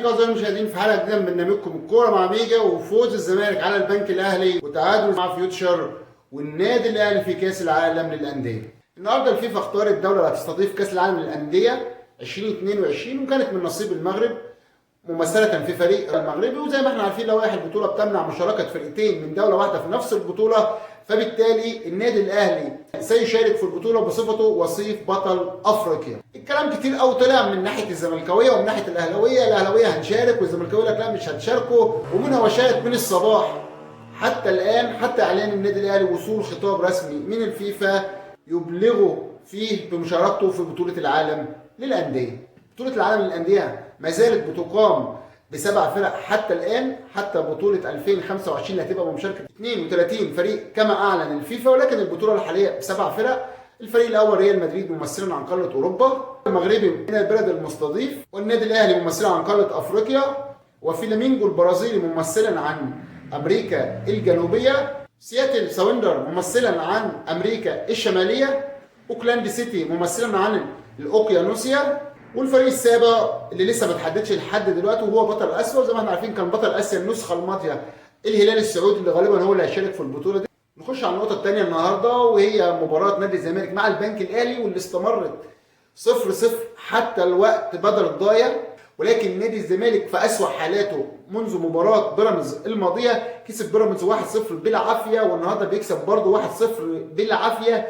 بيكم اعزائي المشاهدين في حلقه جديده من برنامجكم الكوره مع ميجا. وفوز الزمالك على البنك الاهلي وتعادل مع فيوتشر والنادي الاهلي في كاس العالم للانديه. النهارده الفيفا اختارت الدوله اللي هتستضيف كاس العالم للانديه 2022 وكانت من نصيب المغرب ممثله في فريق المغربي. وزي ما احنا عارفين لوائح البطوله بتمنع مشاركه فرقتين من دوله واحده في نفس البطوله، فبالتالي النادي الاهلي سيشارك في البطوله بصفته وصيف بطل افريقيا. الكلام كتير قوي طلع من ناحيه الزملكاويه ومن ناحيه الاهلاويه هنشارك والزملكاويه لا مش هتشاركوا، ومناوشات من الصباح حتى الان، حتى اعلان النادي الاهلي وصول خطاب رسمي من الفيفا يبلغوا فيه بمشاركته في بطوله العالم للانديه. بطوله العالم للانديه ما زالت بتقام بسبع فرق حتى الان، حتى بطوله 2025 اللي هتبقى بمشاركه 32 فريق كما اعلن الفيفا، ولكن البطوله الحاليه بسبع فرق. الفريق الاول ريال مدريد ممثلا عن قاره اوروبا، المغربي من البلد المستضيف، والنادي الاهلي ممثلا عن قاره افريقيا، وفلامينجو البرازيلي ممثلا عن امريكا الجنوبيه، سياتل ساوندر ممثلا عن امريكا الشماليه، اوكلاند سيتي ممثلا عن الاوقيانوسيا، والفريق السابع اللي لسه ما اتحددش لحد دلوقتي وهو بطل اسيا. زي ما احنا عارفين كان بطل اسيا النسخه الماضيه الهلال السعودي اللي غالبا هو اللي هيشارك في البطوله دي. نخش على النقطه الثانيه النهارده وهي مباراه نادي الزمالك مع البنك الاهلي واللي استمرت 0-0 حتى الوقت بدل الضايع، ولكن نادي الزمالك في اسوأ حالاته منذ مباراه بيراميدز الماضيه. كسب بيراميدز 1-0 بالعافيه، والنهارده بيكسب برضه 1-0 بالعافيه.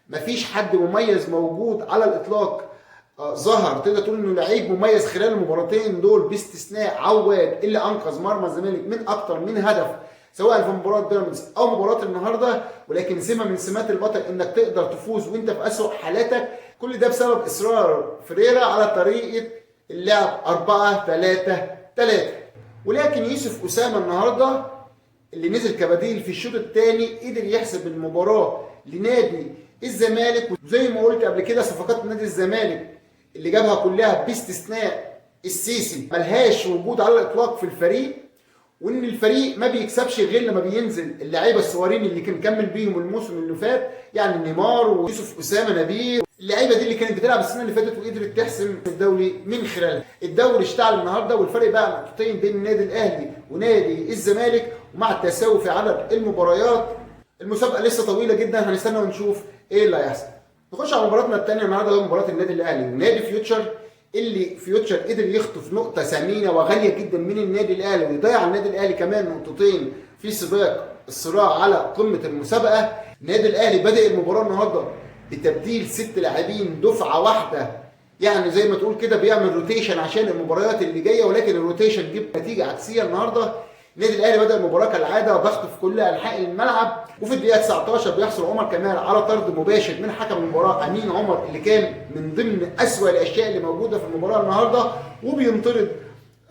مفيش حد مميز موجود على الاطلاق ظهر تقدر تقول انه لعيب مميز خلال المباراتين دول باستثناء عواد اللي انقذ مرمى الزمالك من اكتر من هدف سواء في مباراه بيراميدز او مباراه النهارده. ولكن سمه من سمات البطل انك تقدر تفوز وانت في اسوأ حالاتك، كل ده بسبب اصرار فريرا على طريقه اللعب 4-3-3. ولكن يوسف اسامه النهارده اللي نزل كبديل في الشوط الثاني قدر يحسب المباراه لنادي الزمالك. وزي ما قلت قبل كده صفقات نادي الزمالك اللي جابها كلها باستثناء السيسي ملهاش وجود على الاطلاق في الفريق، وان الفريق ما بيكسبش غير لما بينزل اللعيبه الصغيرين اللي كان كمل بيهم الموسم اللي فات، يعني نيمار ويوسف اسامه نبيل. اللعيبه دي اللي كانت بتلعب السنه اللي فاتت وقدرت تحسم الدوري من خلالها. الدوري اشتعل النهارده والفرق بقى نقطتين بين النادي الاهلي ونادي الزمالك، ومع التساوي في عدد المباريات المسابقه لسه طويله جدا، هنستنى ونشوف ايه اللي هيحصل. نخش على مباراتنا الثانيه النهارده وهي مباراه النادي الاهلي ونادي فيوتشر، اللي فيوتشر قدر يخطف نقطه ثمينه وغاليه جدا من النادي الاهلي ويضيع النادي الاهلي كمان نقطتين في سباق الصراع على قمه المسابقه. النادي الاهلي بدا المباراه النهارده بتبديل 6 لاعبين دفعه واحده، يعني زي ما تقول كده بيعمل روتيشن عشان المباريات اللي جايه، ولكن الروتيشن جاب نتيجه عكسيه النهارده. النادي الاهلي بدا المباراه كالعاده ضغط في كل انحاء الملعب، وفي الدقيقه 19 بيحصل عمر كمال على طرد مباشر من حكم المباراه امين عمر اللي كان من ضمن اسوأ الاشياء اللي موجوده في المباراه النهارده، وبينطرد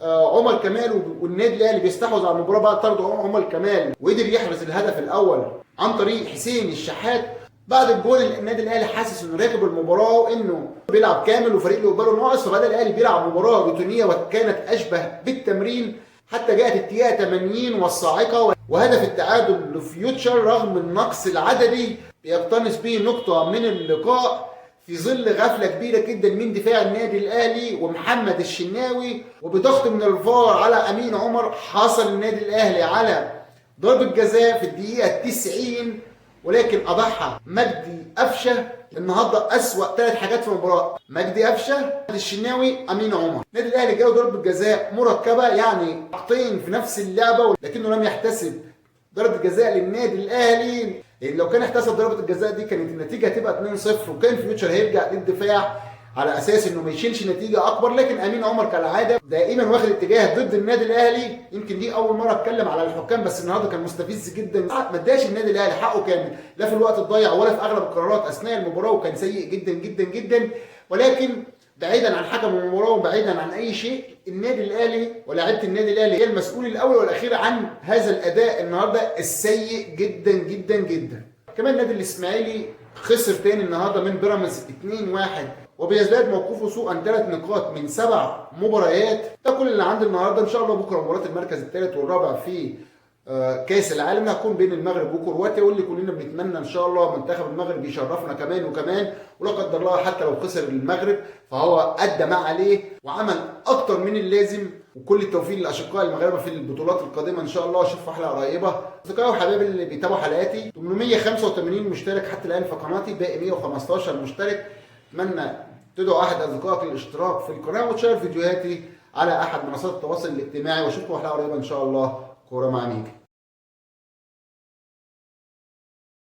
عمر كمال. والنادي الاهلي بيستحوذ على المباراه بعد طرد عمر كمال وقدر يحرز الهدف الاول عن طريق حسين الشحات. بعد الجول النادي الاهلي حاسس انه راكب المباراه وانه بيلعب كامل وفريق اللي قباله ناقص، فبدا الاهلي بيلعب مباراه روتينيه وكانت اشبه بالتمرين حتى جاءت الدقيقه 80 والصاعقه وهدف التعادل لفيوتشر رغم النقص العددي بيقتنص به نقطه من اللقاء في ظل غفله كبيره جدا من دفاع النادي الاهلي ومحمد الشناوي، وبضغط من الفار على امين عمر حصل النادي الاهلي على ضربه جزاء في الدقيقه 90، ولكن اضحى مجدي قفشه. النهارده اسوأ 3 حاجات في المباراه، مجدي قفشه، الشناوي، امين عمر. النادي الاهلي جاله ضربه جزاء مركبه، يعني حاطين في نفس اللعبه، لكنه لم يحتسب ضربه جزاء للنادي الاهلي. لو كان احتسب ضربه الجزاء دي كانت النتيجه هتبقى 2-0 وكان فيوتشر هيرجع للدفاع على اساس انه ما يشيلش نتيجه اكبر. لكن امين عمر كالعاده دائما واخد اتجاه ضد النادي الاهلي. يمكن دي اول مره اتكلم على الحكام، بس النهارده كان مستفز جدا، ما اداش النادي الاهلي حقه كامل لا في الوقت الضايع ولا في اغلب القرارات اثناء المباراه، وكان سيء جدا جدا جدا. ولكن بعيدا عن حكم المباراه وبعيدا عن اي شيء، النادي الاهلي ولاعيبه النادي الاهلي هي المسؤول الاول والاخير عن هذا الاداء النهارده السيء جدا جدا جدا. كمان النادي الاسماعيلي خسر تاني النهارده من بيراميدز 2-1 وبيزداد موقفه سوءا 3 نقاط من 7 مباريات. ده كل اللي عندي النهارده. ان شاء الله بكره مباراه المركز الثالث والرابع في كاس العالم هتكون بين المغرب وكرواتيا، واللي كلنا بنتمنى ان شاء الله منتخب المغرب يشرفنا كمان وكمان، ولا قدر الله حتى لو خسر المغرب فهو ادى ما عليه وعمل اكتر من اللازم. وكل التوفيق للاشقاء المغاربه في البطولات القادمه ان شاء الله، اشوفكم حلقه قريبه. اصدقائي وحبايبي اللي بيتابعوا حلقاتي، 885 مشترك حتى الان في قناتي، باقي 115 مشترك. اتمنى تدعو احد اصدقائك للاشتراك في القناه وتشارك فيديوهاتي على احد منصات التواصل الاجتماعي، واشوفكم حلقه قريبه ان شاء الله. كوره مع ميكا.